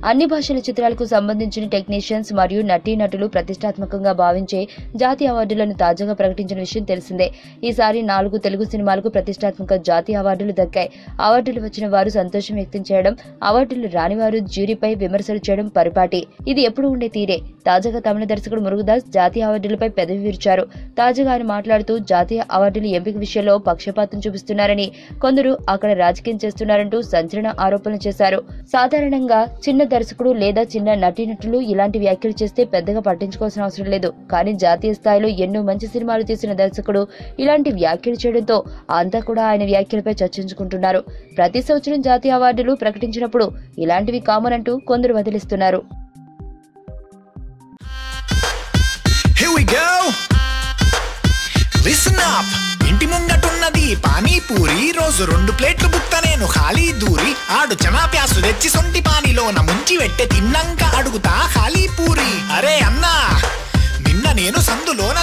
అన్ని భాషల చిత్రాలకు సంబంధించిన టెక్నీషియన్స్ మరియు నటీనటులు ప్రతిష్టాత్మకంగా భావించే జాతీయ అవార్డులను తాజాగా ప్రకటించిన విషయం తెలిసిందే. ఈసారి 4 తెలుగు సినిమాలకు ప్రతిష్టాత్మక జాతీయ అవార్డులు దక్కాయి. అవార్డులు వచ్చిన వారు సంతోషం వ్యక్తం చేయడం, అవార్డులు రాని వారు జ్యూరీపై విమర్శలు చేయడం పరిపాటి. ఇది ఎప్పుడు ఉండే తీరే. తాజాగా తమిళ దర్శకుడు మురుగదాస్ జాతీయ అవార్డులపై పెదవి విరిచారు. తాజాగా ఆయన మాట్లాడుతూ జాతీయ అవార్డుల ఎంపిక విషయంలో పక్షపాతం చూపిస్తున్నారని, కొందరు అక్కడ రాజకీయం చేస్తున్నారంటూ సంచలన ఆరోపణలు చేశారు. సాధారణంగా చిన్న దర్శకుడు లేదా చిన్న నటీనటులు ఇలాంటి వ్యాఖ్యలు చేస్తే పెద్దగా పట్టించుకోవాల్సిన అవసరం లేదు. కానీ జాతీయ స్థాయిలో ఎన్నో మంచి సినిమాలు తీసిన దర్శకుడు ఇలాంటి వ్యాఖ్యలు చేయడంతో అంతా కూడా ఆయన వ్యాఖ్యలపై చర్చించుకుంటున్నారు. ప్రతి సంవత్సరం జాతీయ అవార్డులు ప్రకటించినప్పుడు ఇలాంటివి కామన్ అంటూ కొందరు వదిలిస్తున్నారు. ఇంటి ముంగటున్నది పానీపూరి, రోజు 2 ప్లేట్లు బుక్క నేను ఖాళీ దూరి, ఆడు చనా ప్యాసు తెచ్చి సొంటి పానీలోన ముంచి వెట్టె తిన్నంక అడుగుతా ఖాళీ పూరి. అరే అన్నా, నిన్న నేను సందులోన